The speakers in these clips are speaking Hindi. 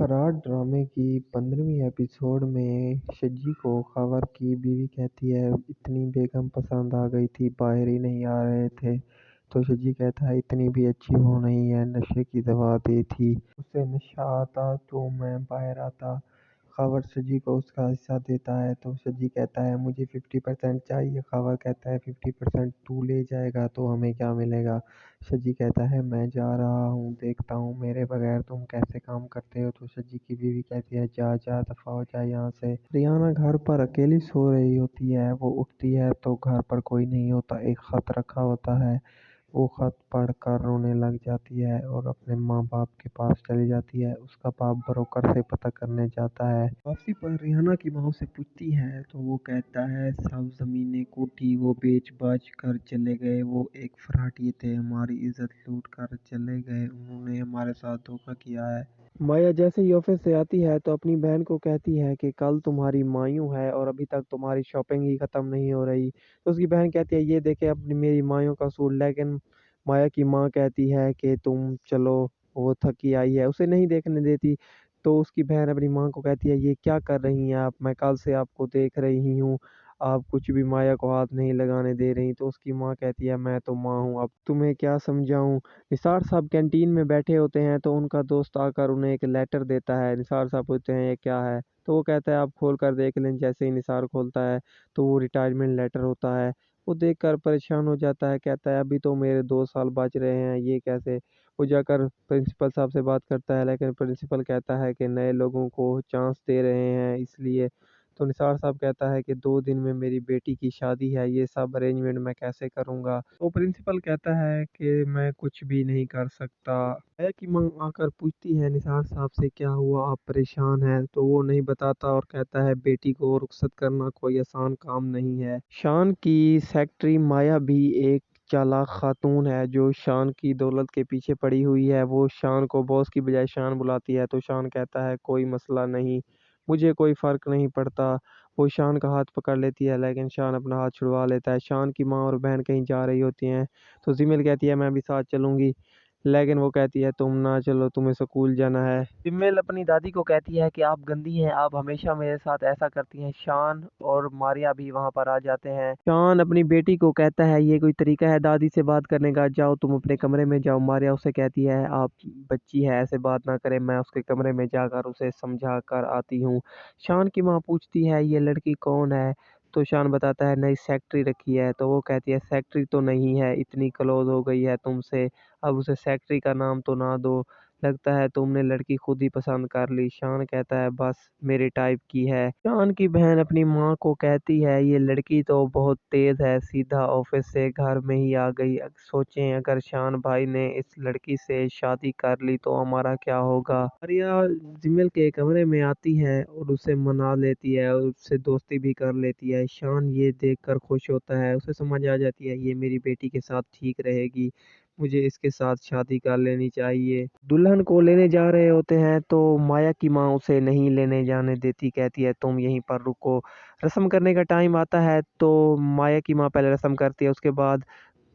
फरहाद ड्रामे की 15वीं एपिसोड में शिज्जी को खबर की बीवी कहती है इतनी बेगम पसंद आ गई थी, बाहर ही नहीं आ रहे थे। तो शिज्जी कहता है इतनी भी अच्छी वो नहीं है, नशे की दवा दी थी, उसे नशा आता तो मैं बाहर आता। खबर शिज्जी को उसका हिस्सा देता है तो शिज्जी कहता है मुझे 50% चाहिए। खबर कहता है 50% तू ले जाएगा तो हमें क्या मिलेगा। शिज्जी कहता है मैं जा रहा हूँ, देखता हूँ मेरे बगैर तुम कैसे काम करते हो। तो शिज्जी की बीवी कहती है जा जा दफा हो जा यहाँ से। रियाना घर पर अकेली सो रही होती है, वो उठती है तो घर पर कोई नहीं होता, एक खत रखा होता है। वो खत पढ़कर रोने लग जाती है और अपने माँ बाप के पास चली जाती है। उसका बाप ब्रोकर से पता करने जाता है। वापसी पर रिहाना की माँ से पूछती है तो वो कहता है सब जमीनें कोठी वो बेच बाच कर चले गए, वो एक फराटिए थे, हमारी इज्जत लूट कर चले गए, उन्होंने हमारे साथ धोखा किया है। माया जैसे ही ऑफिस से आती है तो अपनी बहन को कहती है कि कल तुम्हारी मायूं है और अभी तक तुम्हारी शॉपिंग ही खत्म नहीं हो रही। तो उसकी बहन कहती है ये देखे अपनी मेरी मायूं का सूट, लेकिन माया की माँ कहती है कि तुम चलो, वो थकी आई है, उसे नहीं देखने देती। तो उसकी बहन अपनी माँ को कहती है ये क्या कर रही हैं आप, मैं कल से आपको देख रही हूँ, आप कुछ भी माया को हाथ नहीं लगाने दे रही। तो उसकी माँ कहती है मैं तो माँ हूँ, अब तुम्हें क्या समझाऊँ। निसार साहब कैंटीन में बैठे होते हैं तो उनका दोस्त आकर उन्हें एक लेटर देता है। निसार साहब पूछते हैं ये क्या है, तो वो कहता है आप खोल कर देख लें। जैसे ही निसार खोलता है तो वो रिटायरमेंट लेटर होता है। वो देखकर परेशान हो जाता है, कहता है अभी तो मेरे 2 साल बच रहे हैं, ये कैसे। वो जाकर प्रिंसिपल साहब से बात करता है, लेकिन प्रिंसिपल कहता है कि नए लोगों को चांस दे रहे हैं इसलिए। तो निसार साहब कहता है कि 2 दिन में मेरी बेटी की शादी है, ये सब अरेंजमेंट मैं कैसे करूँगा। तो प्रिंसिपल कहता है कि मैं कुछ भी नहीं कर सकता। माया की माँ आकर पूछती है निसार साहब से क्या हुआ, आप परेशान हैं। तो वो नहीं बताता और कहता है बेटी को रुखसत करना कोई आसान काम नहीं है। शान की सेक्रेटरी माया भी एक चालाक खातून है जो शान की दौलत के पीछे पड़ी हुई है। वो शान को बॉस की बजाय शान बुलाती है तो शान कहता है कोई मसला नहीं, मुझे कोई फर्क नहीं पड़ता। वो शान का हाथ पकड़ लेती है लेकिन शान अपना हाथ छुड़वा लेता है। शान की माँ और बहन कहीं जा रही होती हैं तो जिमिल कहती है मैं भी साथ चलूंगी, लेकिन वो कहती है तुम ना चलो, तुम्हें स्कूल जाना है। जिमिल अपनी दादी को कहती है कि आप गंदी हैं, आप हमेशा मेरे साथ ऐसा करती हैं। शान और मारिया भी वहां पर आ जाते हैं। शान अपनी बेटी को कहता है ये कोई तरीका है दादी से बात करने का, जाओ तुम अपने कमरे में जाओ। मारिया उसे कहती है आप बच्ची है, ऐसे बात ना करें, मैं उसके कमरे में जाकर उसे समझा कर आती हूँ। शान की माँ पूछती है ये लड़की कौन है। तो शान बताता है नई सेक्रेटरी रखी है। तो वो कहती है सेक्रेटरी तो नहीं है, इतनी क्लोज हो गई है तुमसे, अब उसे सेक्रेटरी का नाम तो ना दो, लगता है तुमने लड़की खुद ही पसंद कर ली। शान कहता है बस मेरे टाइप की है। शान की बहन अपनी माँ को कहती है ये लड़की तो बहुत तेज है, सीधा ऑफिस से घर में ही आ गई, सोचें अगर शान भाई ने इस लड़की से शादी कर ली तो हमारा क्या होगा। आर्या जिमिल के कमरे में आती है और उसे मना लेती है और उससे दोस्ती भी कर लेती है। शान ये देखकर खुश होता है, उसे समझ आ जाती है ये मेरी बेटी के साथ ठीक रहेगी, मुझे इसके साथ शादी कर लेनी चाहिए। दुल्हन को लेने जा रहे होते हैं तो माया की माँ उसे नहीं लेने जाने देती, कहती है तुम यहीं पर रुको। रस्म करने का टाइम आता है तो माया की माँ पहले रस्म करती है, उसके बाद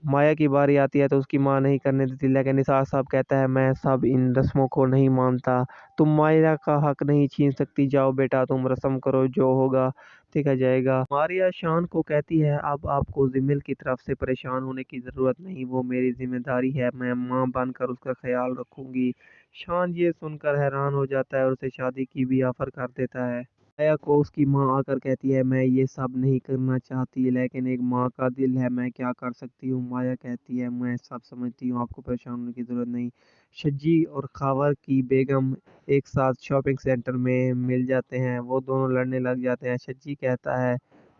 माया की बारी आती है तो उसकी माँ नहीं करने देती, लेकिन निसार साहब कहता है मैं सब इन रस्मों को नहीं मानता, तुम माया का हक नहीं छीन सकती, जाओ बेटा तुम रस्म करो, जो होगा देखा जाएगा। मारिया शान को कहती है अब आपको जिमिल की तरफ से परेशान होने की ज़रूरत नहीं, वो मेरी जिम्मेदारी है, मैं माँ बनकर उसका ख्याल रखूंगी। शान ये सुनकर हैरान हो जाता है और उसे शादी की भी ऑफर कर देता है। माया को उसकी माँ आकर कहती है मैं ये सब नहीं करना चाहती, लेकिन एक माँ का दिल है, मैं क्या कर सकती हूँ। माया कहती है मैं सब समझती हूँ, आपको परेशान होने की ज़रूरत नहीं। शज्जी और खावर की बेगम एक साथ शॉपिंग सेंटर में मिल जाते हैं, वो दोनों लड़ने लग जाते हैं। शज्जी कहता है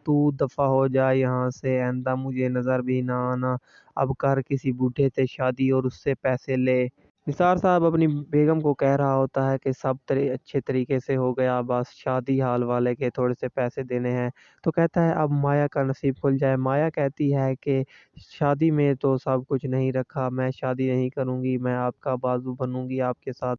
तू दफ़ा हो जा यहाँ से, आइंदा मुझे नज़र भी ना आना, अब कर किसी बूढ़े से शादी और उससे पैसे ले। निसार साहब अपनी बेगम को कह रहा होता है कि सब अच्छे तरीके से हो गया, बस शादी हाल वाले के थोड़े से पैसे देने हैं। तो कहता है अब माया का नसीब खुल जाए। माया कहती है कि शादी में तो सब कुछ नहीं रखा, मैं शादी नहीं करूंगी, मैं आपका बाजू बनूंगी, आपके साथ